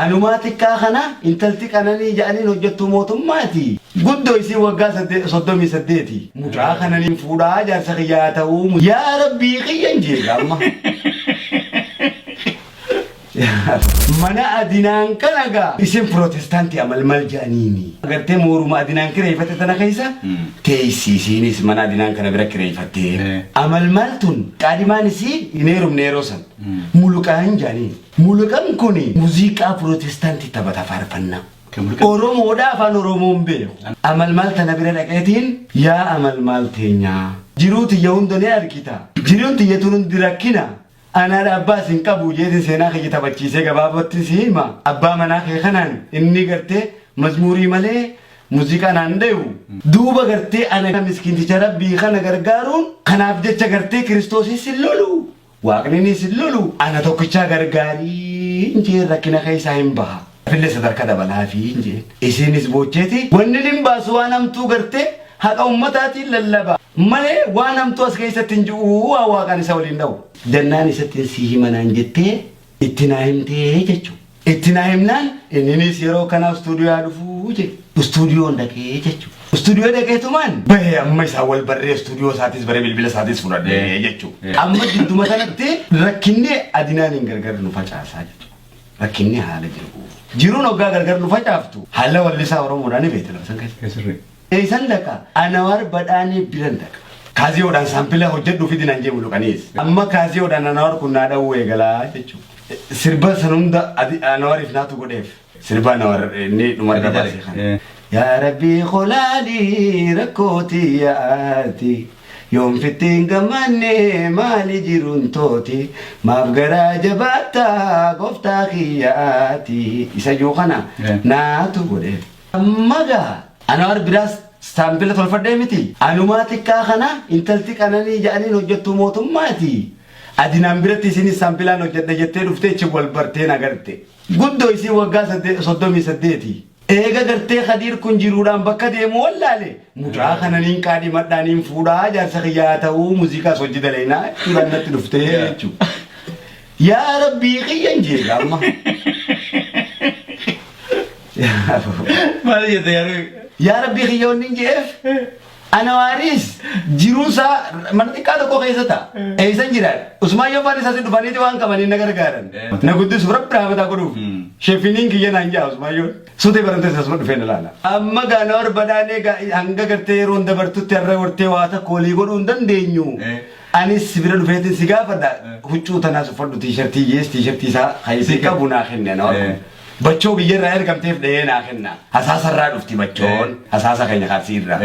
Anumaati kana intalti kananii ja'anii hojjettu mootummaati. Guddoo isii waggaa 38 mucaa kananii fuudhaa jaarsa kiyyaa ta'uu yaa rabbii kiyyan jeega amma. Mana adinaan kanaga isin protestaantii amalmal ja'aniini. Agartee mooruma adinaan kireeffate tana keessa teessisiinis mana adinaan kana bira kireeffattee amalmaltun qaadimaan isii neerum san muluqaan ja'aniini. Muluqaan kuni muuziqaa protestaantii taphata faarfannaa. Oromoodhaa afaan Oromoon beeku. Amalmal tana bira dhaqeetiin yaa amalmal teenyaa. Jiruuti yaa hundoonee argita. Jiruun tiyyatuun hundi rakkina. Ana abbaa sin qabu jeetiin seenaa kiyya taphachiisee gabaabatti si hima. Abbaa manaa kee kanaan inni gartee mazmuurii malee muuziqaan aan deewu. Duuba gartee ana miskiinticha rabbii kana gargaaruun kanaaf jecha gartee Kiristoosii sin lolu. Waaqni sin lolu. Ana tokkichaa gargaarii injee rakkina keessaa hin baha. Fille sadarkaa dabalaa fi injee. Isinis bocheeti. Wanni dhimbaasu waan hamtuu gartee haqa ummataatiin lallaba. Malee waan hamtuu as keessatti hin jiru waaqaan isa waliin dhawu. Dannaan isatti si himanaan jettee itti naa himtee jechuudha. Itti naa himnaan innis yeroo kana stuudiyoo dhufuu jedhe. Stuudiyoon dhaqee jechuudha. Stuudiyoo dhaqeetumaan bahee amma isaa wal barree stuudiyoo isaatis baree bilbila isaatis fudhadhee jechuudha. Amma gidduma kanatti rakkinni adinaan hin gargar nu facaasaa jechuudha. Rakkinni haala jiru. Jiruun hoggaa gargar nu facaaftu haala wallisaa Oromoodhaan beekte lafa san keessa. Eessan dhaqa Anawar badhaanii biran dhaqa. Kaasiyoodhaan saampila hojjedhuu fi dinaan jeemu luqaniis. Amma kaasiyoodhaan Anawar kun naa dhawuu eegalaa jechuudha. Sirba san hunda Anawariif naatu godheef. Sirba Anawar inni dhuma dabarsee kana. Yaa Rabbii qolaadii rakkootii yaa'aati. Yoom fittiin gammanne maali jiruun tooti. Maaf garaa jabaattaa gooftaa kiyyaati. Isa jiru kana naatu godheef. Amma gaa Anawar biraas saampila tolfadhee miti. Anumaati kana intalti kananii ja'anii hojjettu mootummaati. Adinaan biratti isinis saampilaan hojjedha jettee dhuftee ichi wal barteen agarte. Guddoo isii waggaa 38. Eega gartee Khadiir kun jiruudhaan bakka deemu wallaale. Mucaa kananiin qaadhimadhaaniin fuudhaa jaarsa kiyyaa ta'uu muuziqaas hojii daleynaa dhibannatti dhuftee jechuudha. Yaa Rabbii kiyyan jeega amma. Maal jette yaa Yaa Rabbii kiyyoonni jeef Anawaris jiruusa mana xiqqaa tokko keessa ta'a. Eessan jiraan Usmaan yoo faan isaas dhufaniiti waan qabaniin na gargaaran. Na guddisuuf rabbi raamataa godhuuf. Sheefiniin kiyya naan jaa Usmaan yoo suutee barantee isaas dhufee na laala. Amma gaa Anawar badaanee hanga gartee yeroo dabartutti har'a wartee waa takka olii godhuu hin dandeenyu. Anis bira dhufeetiin si gaafadha. Huccuu tanaas uffadhu tiishartii jees tiishartii isaa haysee qabu naa kenne Anawar. Bachoo biyyarraa ergamteef dhahee naa kenna. Hasaasarraa dhufti bachoon. Hasaasa keenya kaarsiirraa.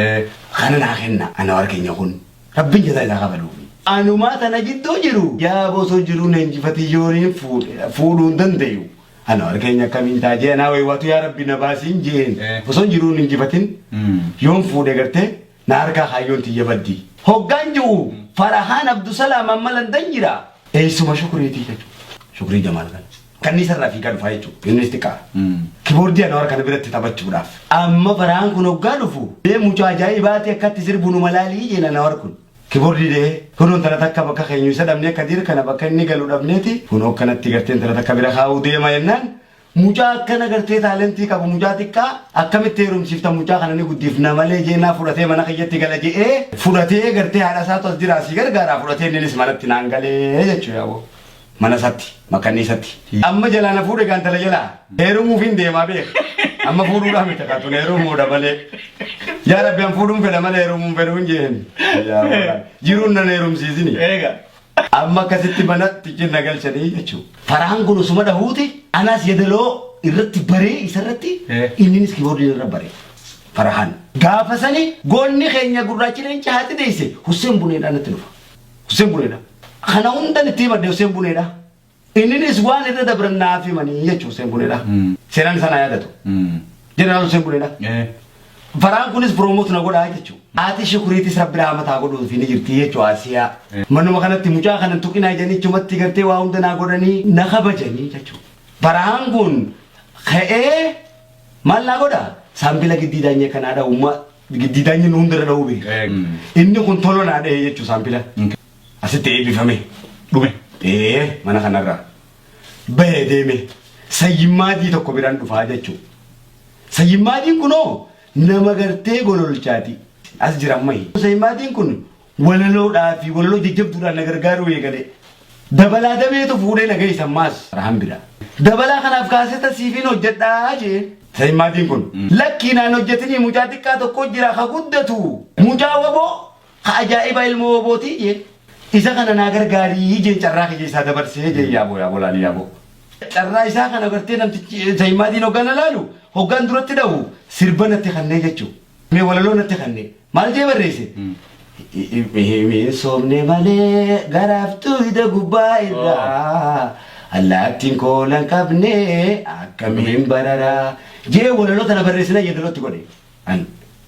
Kana naa kenna. Anawar keenya kun. Rabbiin jala isaa qabaluufi. Anumaa tana jidduu jiru. Yaa bosoo jiru na injifatiyyooniin fuudhuu hin dandayu. Anawar keenya akkamiin taajee anaa wayiwaatu yaa rabbi na baasiin jeen. Osoo jiruun injifatin. Yoon fuudhe gartee na harkaa hayyoon tiyya baddi. Hoggaan jiru Farahaan Abdusalaam amma Landan jira. Eessuma shukuriitii jechuudha. Shukurii Jamaal kana. Kanniisa irraa fiigaa dhufaa jechuudha. Innis xiqqaa. Kiboordii Anawar kana biratti taphachuudhaaf. Amma Farahaan kun hoggaa dhufu. Mucaa ajaa'ibaati akkatti sirbu nu malaalii jeen Anawar kun. Kiboordii dee kunuun tana takka bakka keenyu isa dhabnee akka diir kana bakka inni galu dhabneeti. Kun hokkanatti garteen tana takka bira kaa'uu deema jennaan. Mucaa akkana gartee taalentii qabu mucaa xiqqaa akkamitti heerumsiifta mucaa kana ni guddifna malee jeenaa fudhatee mana kiyyatti gala je'ee fudhatee gartee haadha isaatu as jira asii gargaaraa fudhatee innis manatti naan galee jechuudha yaa'u. Mana satti makkanniisatti. Amma jalaana fuudhe gaantala jalaa heerumuuf hin deemaa beeka. Amma fuudhuudhaan miti kaatuun heerumuudha malee. Yaa Rabbi an fuudhuun fedha malee heerumuun fedhuun jeen. Jiruun nan heerumsiisini. Amma akkasitti manatti cinna galchanii jechuudha. Farahaan kun osuma dhahuuti anaas yedaloo irratti baree isarratti inninis kiboordii irra baree. Farahaan. Gaafa sani goonni keenya gurraachi leenca haati deesse Hussein Buneedhaan natti dhufa. Hussein Buneedha. Kana hundan itti madde Hussein Buneedha. Inninis waan irra dabrannaa fi manii jechuudha Hussein Buneedha. Seenaan sana yaadatu. Jeneraal Hussein Buneedha. Farahaan kunis promoot na godhaa jechuudha. Haati shukuriitis rabbi rahmataa godhuufi ni jirti jechuudha Asiyaa. Manuma kanatti mucaa kanan tuqinaa jedhanii chumatti gartee waa hunda naa godhanii na kabajanii jechuudha. Farahaan kun ka'ee maal naa godhaa? Saambila giddiidaanyee kanaadha uumma giddiidaanyee nu hundarra dha'uu beeka. Inni kun tolo naa dha'ee jechuudha saambila. Asitti eebbifame. Dhume. Mana kanarraa. Bahee deeme. sayyimaatii tokko biraan dhufaa jechuudha. Sayyimaatiin kunoo nama gartee gololchaati. As jira ammayyi. Sayyimaatiin kun walaloodhaa fi walaloo jajjabduudhaan na gargaaruu eegale. Dabalaa dabeetu fuudhee na geessa ammaas rahan bira. Dabalaa kanaaf kaaseta siifiin hojjedhaa jee. Sayyimaatiin kun lakkiinaan hojjetanii mucaa xiqqaa tokko jira ka guddatu. Mucaa waboo ka ajaa'iba ilmoo wabooti jee. Isa kana naa gargaarii jee carraa kiyya isaa dabarsee jee yaaboo laali yaaboo. Carraa isaa kana gartee namtichi sayyimaatiin hoggaan laalu hoggaan duratti dha'u sirba natti kannee jechuudha. Mee walaloo natti kannee maal jee barreesse? Misoomne malee garaaftuu hidha gubbaa irraa allaattiin koolan qabnee akkamiin bararaa jee walaloo tana barreessina yeedalootti godhe.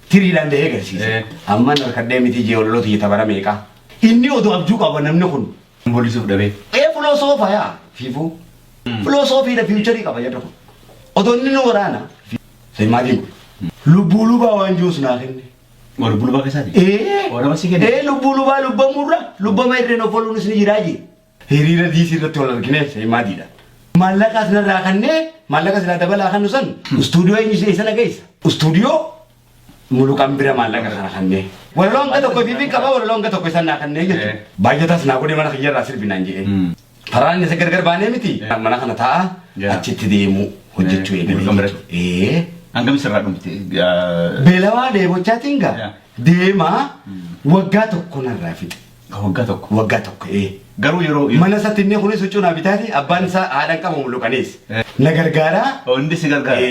Tiriidhaan dahee agarsiise. Amma narkadhee miti jee walaloo tiyya tabara meeqaa. Inni oduu abjuu qaba namni kun. Bolisuuf dhabee. Filosoofa yaa fiifuu. Filosoofiidha fiicharii qaba jedhamu. Odoo inni nu waraana. Sayyimaatiin kun. Lubbuu lubaa waan jiruus naa kenne. Lubbuu lubaa keessaati? Orama si kenne? Lubbuu lubaa lubbamurra lubbama irreen of ooluunis ni jiraa jee. Hiriira diisii irratti wal argine sayyimaatiidha. Maallaqaas narraa kannee maallaqas irraa dabalaa kan nusan istuudiyoo eenyu isa nageessa. Istuudiyoo muluqaan bira maallaqa kana kannee. Walaloon ga tokko fiifi qaba walaloon ga tokko isa naa kannee jechuudha. Baay'ataas naa godhee mana kiyyarraa sirbinaan jee. Karaan isa gargar baanee miti. Mana kana taa'a achitti deemu hojjechuu eegalee. Hangam sirraa dhumte? Beelawaa dheebochaatiin gaa deemaa waggaa tokko narraa fixe. Waggaa tokko? Waggaa tokko Garuu yeroo mana isaatti inni kunis huccuu naa bitaati abbaan isaa haadhaan qabamu luqanees. Na gargaaraa. Hundi si gargaara?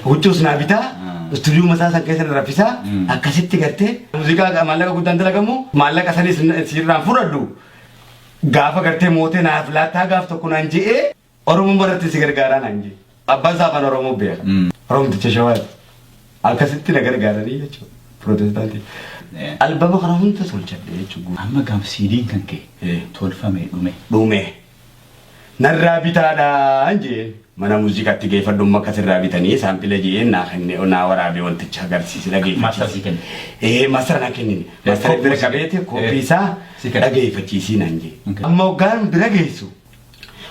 Huccuus naa bitaa. Istuudiyoo masaa san keessa na raffisaa. Akkasitti gartee muuziqaa maallaqa guddaan dalagamu maallaqa sanis sirraan fudhadhu. Gaafa gartee mootee naaf laattaa gaaf tokko naan je'ee Oromoon baratti si gargaaraa naan jee. Abbaan isaa afaan Oromoo beeka. Oromticha shawaati. Akkasitti na gargaaranii jechuudha. Pirootestaantii. Albama kana hunda tolchadhe jechuudha. Amma gaaf siidiin kan ka'e tolfame dhume. Dhume. Narraa bitaadhaan jee mana muuziqaatti geeffadhu akka sirraa bitanii saampila jee naa waraabee wanticha agarsiise dhageeffachiise. Maastara si kenne? Maastara na kennine. Maastara bira qabeete koopii isaa dhageeffachiisii naan jee. Amma hoggaan bira geessu.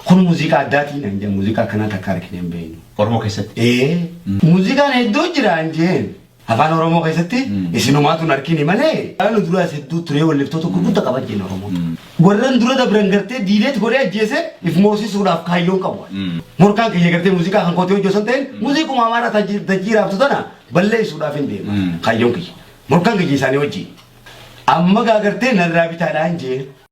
Kun muuziqaa addaatii naan jee muuziqaa akkanaa takka argine hin beeknu. Oromoo keessatti? Muuziqaan hedduu jira jeen. Afaan Oromoo keessatti isinumaatu argini malee. Haala duraas hedduu turee walliftoota gurguddaa qaban jeen Oromoo. Warreen dura dabran gartee diileet godhee ajjeese if moosisuudhaaf kaayyoon qabu. Morkaan kiyya gartee muuziqaa kan kootee hojjetan ta'een muuziquma amaaraa tajjiiraaftu tana balleessuudhaaf hin deema. Kaayyoon kiyya. Morkaan kiyya isaanii wajjin. Amma gaa gartee narraa bitaadhaan jeen.